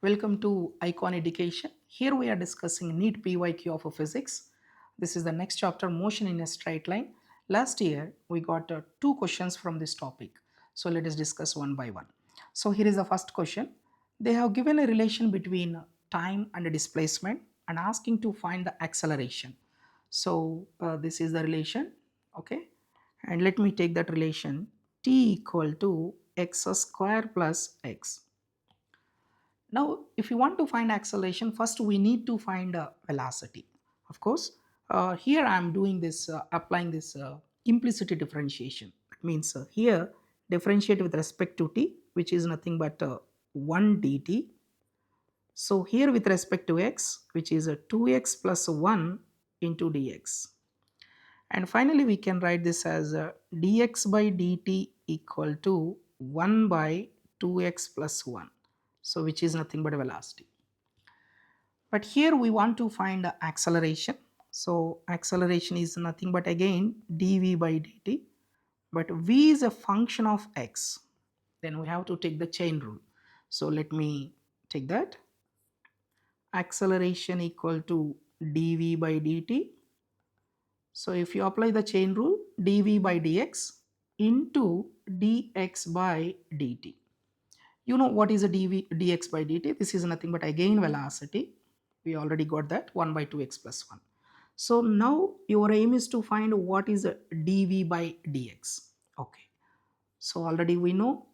Welcome to Icon Education. Here we are discussing NEET PYQ of physics. This is the next chapter, motion in a straight line. Last year we got two questions from this topic. So let us discuss one by one. So here is the first question. They have given a relation between time and displacement and asking to find the acceleration. So this is the relation, okay? And let me take that relation, t equal to x square plus x. Now, if you want to find acceleration, first we need to find a velocity. Of course, here I am doing this, applying this implicit differentiation. That means here differentiate with respect to t, which is nothing but 1 dt. So here with respect to x, which is a 2x plus 1 into dx. And finally, we can write this as dx by dt equal to 1 by 2x plus 1. So which is nothing but a velocity. But here we want to find the acceleration. So acceleration is nothing but again dv by dt. But v is a function of x. Then we have to take the chain rule. So let me take that. Acceleration equal to dv by dt. So if you apply the chain rule, dv by dx into dx by dt. You know what is a dx by dt? This is nothing but again velocity. We already got that 1 by 2x plus 1. So now your aim is to find what is a dv by dx. Okay. So already we know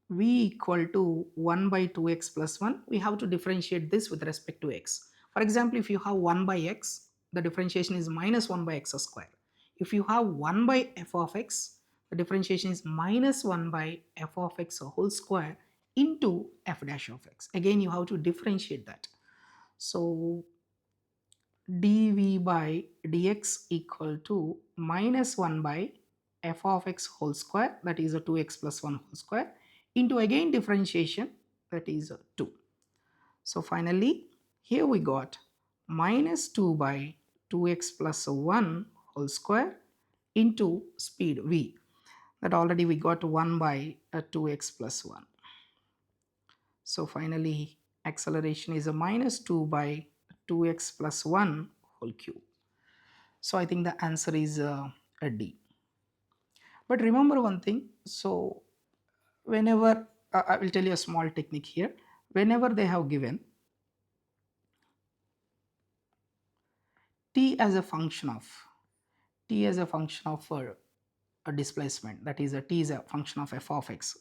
v equal to 1 by 2x plus 1. We have to differentiate this with respect to x. For example, if you have 1 by x, the differentiation is minus 1 by x square. If you have 1 by f of x, the differentiation is minus 1 by f of x whole square into f dash of x. Again, you have to differentiate that. So dv by dx equal to minus 1 by f of x whole square, that is a 2x plus 1 whole square, into again differentiation, that is 2. So finally here we got minus 2 by 2x plus 1 whole square into speed v, that already we got 1 by 2x plus 1. So finally acceleration is a minus 2 by 2x plus 1 whole cube. So I think the answer is a D. But remember one thing, so whenever I will tell you a small technique here. Whenever they have given t as a function of a displacement, that is a t is a function of f of x.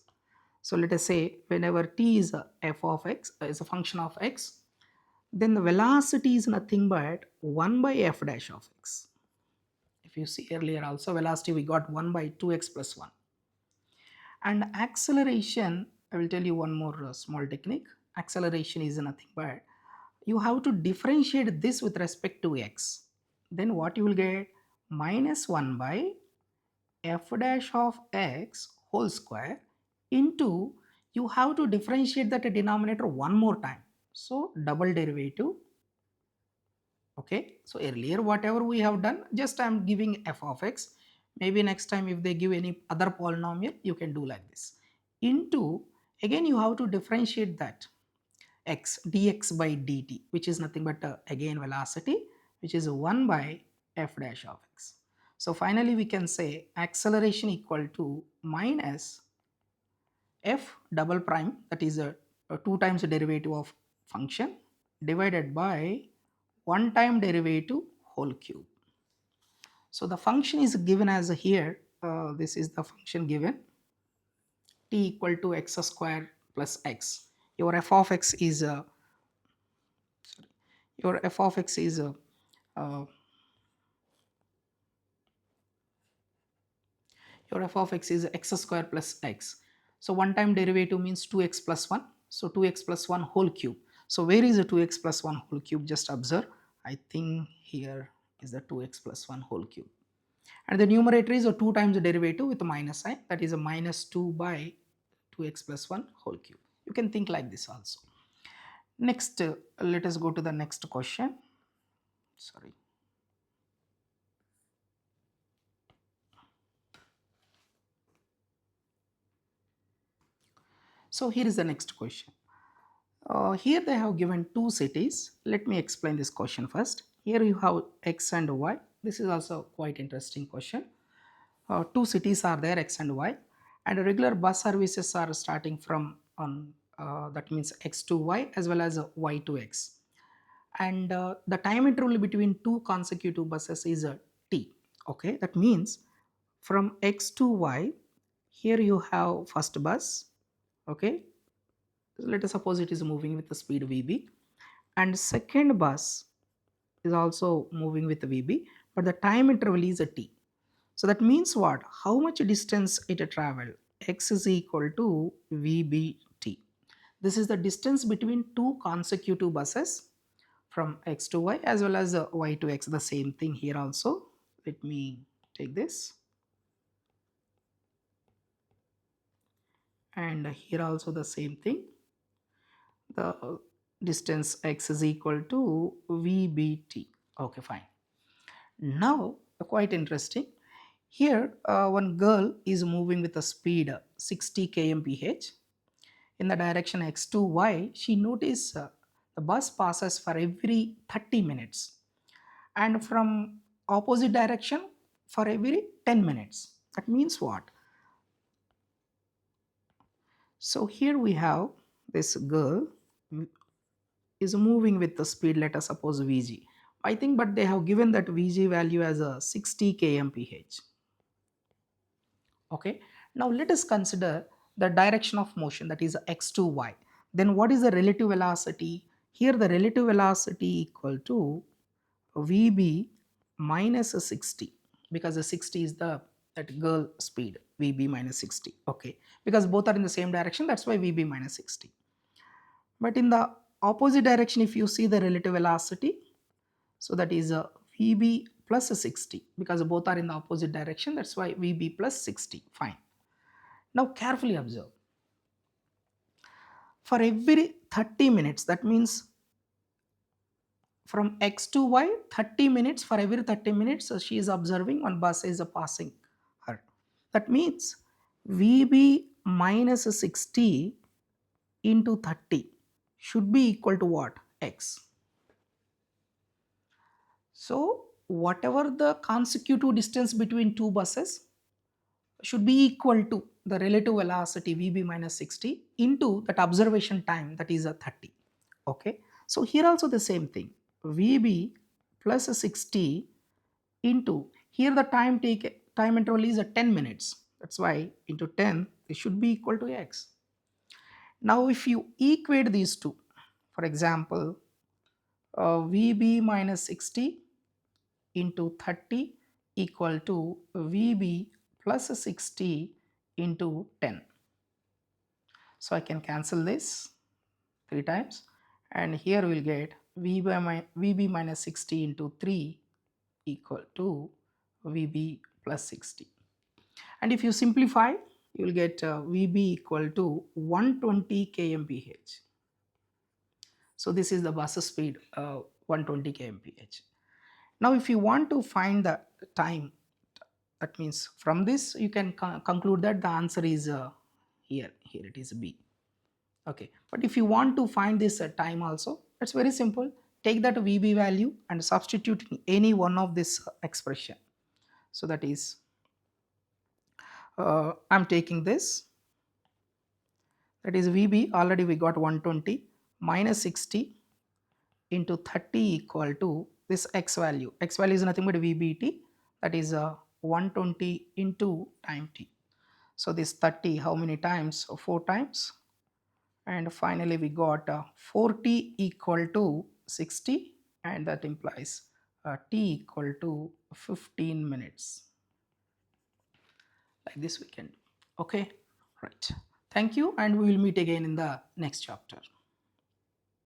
So let us say whenever t is a f of x is a function of x, then the velocity is nothing but 1 by f dash of x. If you see earlier also, velocity we got 1 by 2x plus 1. And acceleration, I will tell you one more small technique. Acceleration is nothing but you have to differentiate this with respect to x. Then what you will get? Minus 1 by f dash of x whole square into, you have to differentiate that denominator one more time. So double derivative. Okay, so earlier whatever we have done, just I am giving f of x. Maybe next time if they give any other polynomial, you can do like this. Into, again you have to differentiate that x dx by dt, which is nothing but again velocity, which is 1 by f dash of x. So finally we can say acceleration equal to minus f double prime, that is a 2 times the derivative of function, divided by 1 time derivative whole cube. So the function is given as here, this is the function given, t equal to x square plus x. Your f of x is your f of x is uh, your f of x is x square plus x. So one time derivative means 2x plus 1. So 2x plus 1 whole cube. So where is the 2x plus 1 whole cube? Just observe. I think here is the 2x plus 1 whole cube. And the numerator is a 2 times the derivative with a minus sign, that is a minus 2 by 2x plus 1 whole cube. You can think like this also. Next, let us go to the next question. Sorry. So here is the next question. Here they have given two cities. Let me explain this question first. Here you have X and Y. This is also quite interesting question. Two cities are there, X and Y, and regular bus services are starting from on that means X to Y as well as Y to X. And the time interval between two consecutive buses is T. Okay, that means from X to Y, here you have first bus. Okay, let us suppose it is moving with the speed VB, and second bus is also moving with VB, but the time interval is a T. So that means what? How much distance it traveled? X is equal to VBT. This is the distance between two consecutive buses from X to Y as well as Y to X. The same thing here also. Let me take this, and here also the same thing. The distance X is equal to VBT. Okay, fine. Now, quite interesting. Here, one girl is moving with a speed 60 kmph in the direction X to Y. She noticed the bus passes for every 30 minutes, and from opposite direction for every 10 minutes. That means what? So here we have this girl is moving with the speed, let us suppose Vg. I think, but they have given that Vg value as a 60 kmph. Okay, now let us consider the direction of motion, that is X to Y. Then what is the relative velocity? Here the relative velocity equal to Vb minus 60, because the 60 is the that girl speed, Vb minus 60. Okay, because both are in the same direction, that's why Vb minus 60. But in the opposite direction, if you see the relative velocity, so that is Vb plus 60, because both are in the opposite direction, that's why Vb plus 60. Fine. Now carefully observe. For every 30 minutes, that means from X to Y, 30 minutes, for every 30 minutes, she is observing one bus is passing her. That means Vb minus 60 into 30 should be equal to what? X. So whatever the consecutive distance between two buses should be equal to the relative velocity Vb minus 60 into that observation time, that is a 30. Okay, so here also the same thing, Vb plus 60 into, here the time interval is a 10 minutes, that's why into 10 it should be equal to X. Now if you equate these two, for example, Vb minus 60 into 30 equal to Vb plus 60 into 10. So I can cancel this 3 times, and here we'll get Vb minus 60 into 3 equal to Vb plus 60. And if you simplify, you will get Vb equal to 120 kmph. So this is the bus speed, 120 kmph. Now if you want to find the time, that means from this you can conclude that the answer is here it is B. Okay, but if you want to find this time also, it's very simple. Take that Vb value and substitute in any one of this expression. So that is I'm taking this, that is Vb, already we got 120 minus 60 into 30 equal to this x value. X value is nothing but Vbt, that is 120 into time t. So this 30, how many times? 4 times. And finally we got 40 equal to 60, and that implies t equal to 15 minutes. Like this we can do. Okay, right. Thank you, and we will meet again in the next chapter.